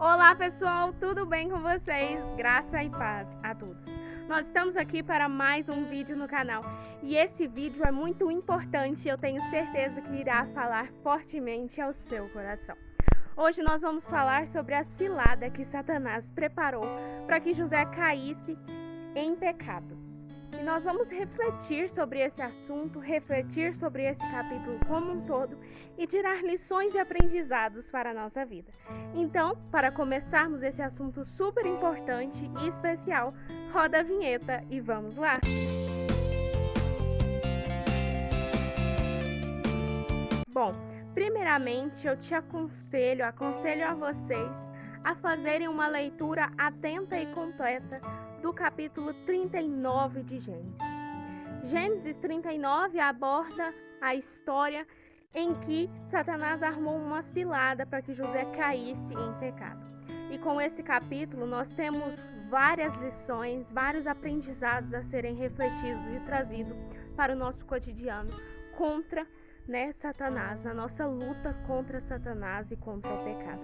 Olá pessoal, tudo bem com vocês? Graça e paz a todos. Nós estamos aqui para mais um vídeo no canal e esse vídeo é muito importante e eu tenho certeza que irá falar fortemente ao seu coração. Hoje nós vamos falar sobre a cilada que Satanás preparou para que José caísse em pecado. E nós vamos refletir sobre esse assunto, refletir sobre esse capítulo como um todo e tirar lições e aprendizados para a nossa vida. Então, para começarmos esse assunto super importante e especial, roda a vinheta e vamos lá! Bom, primeiramente eu te aconselho a vocês a fazerem uma leitura atenta e completa do capítulo 39 de Gênesis. Gênesis 39 aborda a história em que Satanás armou uma cilada para que José caísse em pecado. E com esse capítulo nós temos várias lições, vários aprendizados a serem refletidos e trazidos para o nosso cotidiano contra Satanás, a nossa luta contra Satanás e contra o pecado.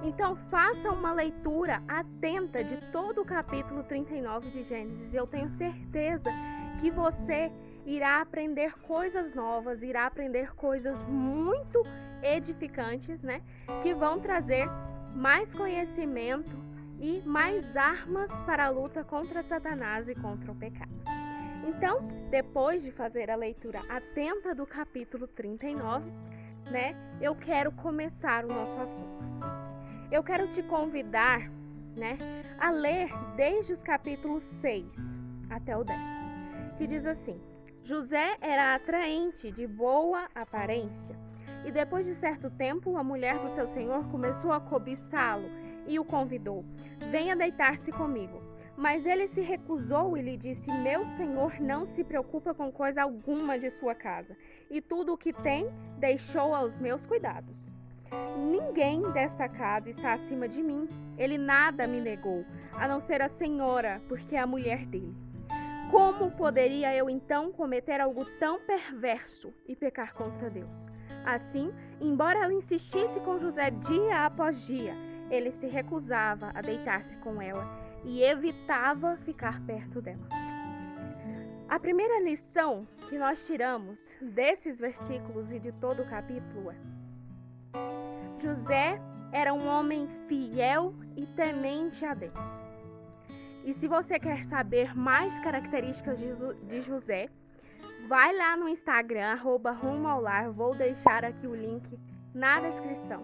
Então faça uma leitura atenta de todo o capítulo 39 de Gênesis. Eu tenho certeza que você irá aprender coisas novas, irá aprender coisas muito edificantes, que vão trazer mais conhecimento e mais armas para a luta contra Satanás e contra o pecado. Então, depois de fazer a leitura atenta do capítulo 39, eu quero começar o nosso assunto. Eu quero te convidar, a ler desde os capítulos 6 até o 10, que diz assim: José era atraente, de boa aparência, e depois de certo tempo, a mulher do seu senhor começou a cobiçá-lo e o convidou: venha deitar-se comigo. Mas ele se recusou e lhe disse: meu senhor não se preocupa com coisa alguma de sua casa, e tudo o que tem deixou aos meus cuidados. Ninguém desta casa está acima de mim. Ele nada me negou, a não ser a senhora, porque é a mulher dele. Como poderia eu então cometer algo tão perverso e pecar contra Deus? Assim, embora ela insistisse com José dia após dia, ele se recusava a deitar-se com ela e evitava ficar perto dela. A primeira lição que nós tiramos desses versículos e de todo o capítulo é: José era um homem fiel e temente a Deus. E se você quer saber mais características de José, vai lá no Instagram, @rumoaular, vou deixar aqui o link na descrição,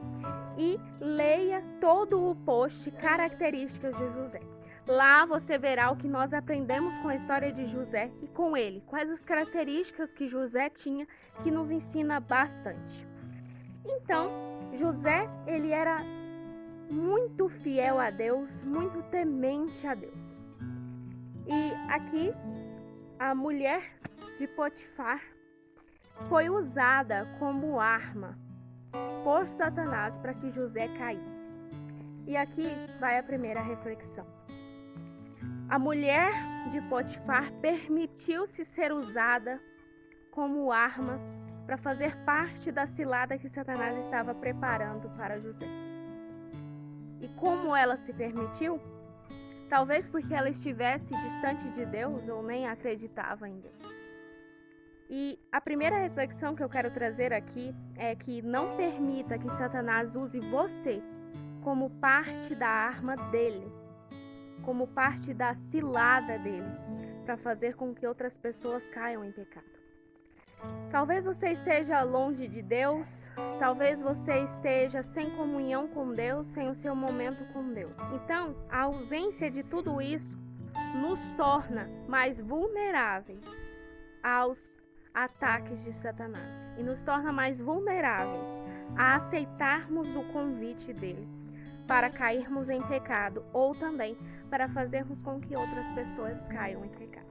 e leia todo o post Características de José. Lá você verá o que nós aprendemos com a história de José e com ele, quais as características que José tinha, que nos ensina bastante. Então, José, ele era muito fiel a Deus, muito temente a Deus. E aqui, a mulher de Potifar foi usada como arma por Satanás para que José caísse. E aqui vai a primeira reflexão. A mulher de Potifar permitiu-se ser usada como arma para fazer parte da cilada que Satanás estava preparando para José. E como ela se permitiu? Talvez porque ela estivesse distante de Deus ou nem acreditava em Deus. E a primeira reflexão que eu quero trazer aqui é que não permita que Satanás use você como parte da arma dele, como parte da cilada dele, para fazer com que outras pessoas caiam em pecado. Talvez você esteja longe de Deus, talvez você esteja sem comunhão com Deus, sem o seu momento com Deus. Então, a ausência de tudo isso nos torna mais vulneráveis aos ataques de Satanás e nos torna mais vulneráveis a aceitarmos o convite dele para cairmos em pecado ou também para fazermos com que outras pessoas caiam em pecado.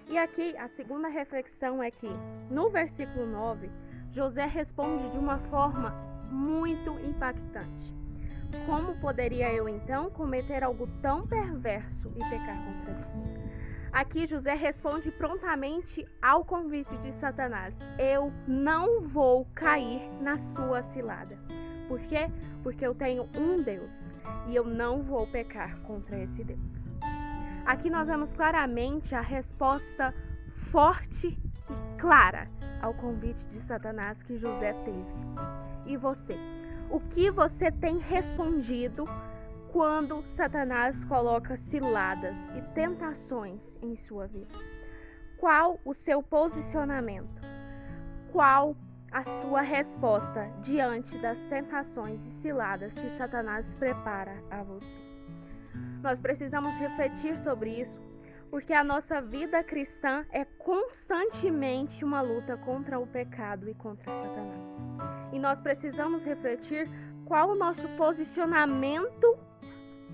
E aqui a segunda reflexão é que no versículo 9, José responde de uma forma muito impactante. Como poderia eu então cometer algo tão perverso e pecar contra Deus? Aqui José responde prontamente ao convite de Satanás: eu não vou cair na sua cilada. Por quê? Porque eu tenho um Deus e eu não vou pecar contra esse Deus. Aqui nós vemos claramente a resposta forte e clara ao convite de Satanás que José teve. E você? O que você tem respondido quando Satanás coloca ciladas e tentações em sua vida? Qual o seu posicionamento? Qual a sua resposta diante das tentações e ciladas que Satanás prepara a você? Nós precisamos refletir sobre isso, porque a nossa vida cristã é constantemente uma luta contra o pecado e contra Satanás. E nós precisamos refletir qual o nosso posicionamento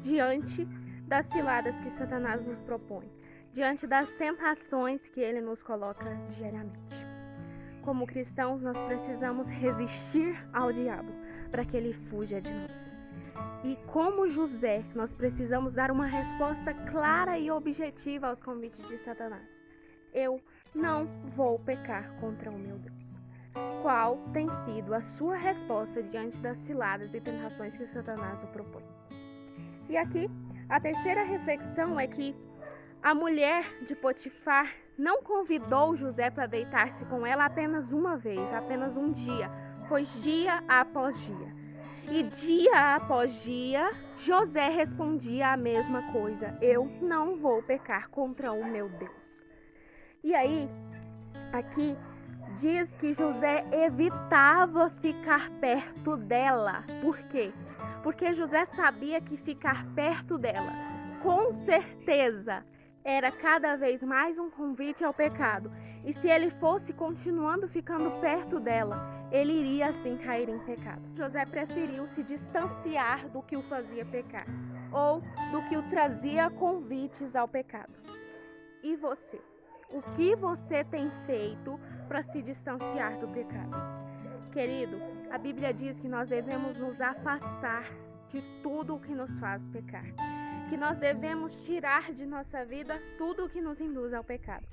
diante das ciladas que Satanás nos propõe, diante das tentações que ele nos coloca diariamente. Como cristãos, nós precisamos resistir ao diabo para que ele fuja de nós. E como José, nós precisamos dar uma resposta clara e objetiva aos convites de Satanás. Eu não vou pecar contra o meu Deus. Qual tem sido a sua resposta diante das ciladas e tentações que Satanás o propõe? E aqui, a terceira reflexão é que a mulher de Potifar não convidou José para deitar-se com ela apenas uma vez, apenas um dia. Foi dia após dia. E dia após dia, José respondia a mesma coisa. Eu não vou pecar contra o meu Deus. E aí, aqui, diz que José evitava ficar perto dela. Por quê? Porque José sabia que ficar perto dela, com certeza, era cada vez mais um convite ao pecado. E se ele fosse continuando ficando perto dela, ele iria assim cair em pecado. José preferiu se distanciar do que o fazia pecar, ou do que o trazia convites ao pecado. E você? O que você tem feito para se distanciar do pecado? Querido, a Bíblia diz que nós devemos nos afastar de tudo o que nos faz pecar. Que nós devemos tirar de nossa vida tudo o que nos induz ao pecado.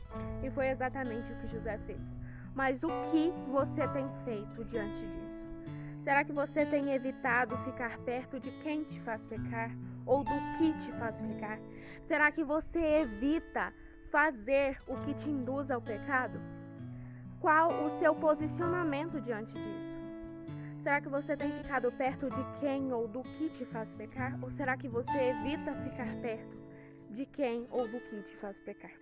E foi exatamente o que José fez. Mas o que você tem feito diante disso? Será que você tem evitado ficar perto de quem te faz pecar? Ou do que te faz pecar? Será que você evita fazer o que te induz ao pecado? Qual o seu posicionamento diante disso? Será que você tem ficado perto de quem ou do que te faz pecar? Ou será que você evita ficar perto de quem ou do que te faz pecar?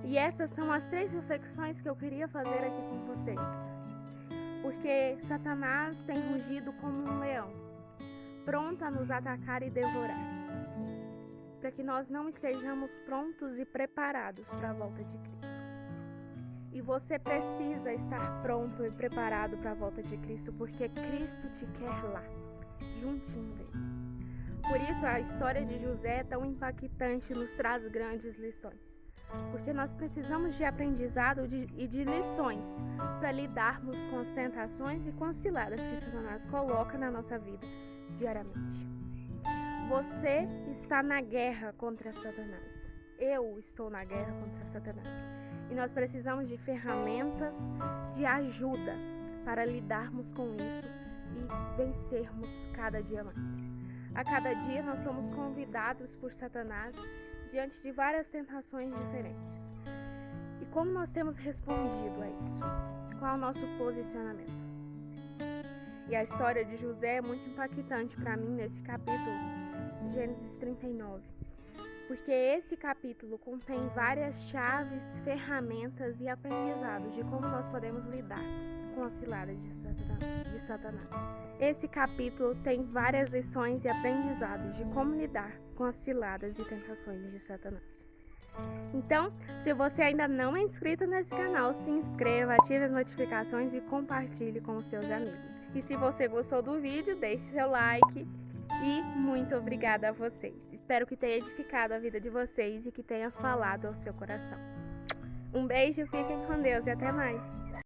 E essas são as 3 reflexões que eu queria fazer aqui com vocês. Porque Satanás tem rugido como um leão, pronto a nos atacar e devorar. Para que nós não estejamos prontos e preparados para a volta de Cristo. E você precisa estar pronto e preparado para a volta de Cristo, porque Cristo te quer lá, juntinho dele. Por isso a história de José, tão impactante, nos traz grandes lições. Porque nós precisamos de aprendizado e de lições para lidarmos com as tentações e com as ciladas que Satanás coloca na nossa vida diariamente. Você está na guerra contra Satanás. Eu estou na guerra contra Satanás. E nós precisamos de ferramentas de ajuda para lidarmos com isso e vencermos cada dia mais. A cada dia nós somos convidados por Satanás diante de várias tentações diferentes. E como nós temos respondido a isso? Qual é o nosso posicionamento? E a história de José é muito impactante para mim nesse capítulo, Gênesis 39. Porque esse capítulo contém várias chaves, ferramentas e aprendizados de como nós podemos lidar com as ciladas de Satanás. Esse capítulo tem várias lições e aprendizados de como lidar com as ciladas e tentações de Satanás. Então, se você ainda não é inscrito nesse canal, se inscreva, ative as notificações e compartilhe com os seus amigos. E se você gostou do vídeo, deixe seu like. E muito obrigada a vocês. Espero que tenha edificado a vida de vocês e que tenha falado ao seu coração. Um beijo, fiquem com Deus e até mais.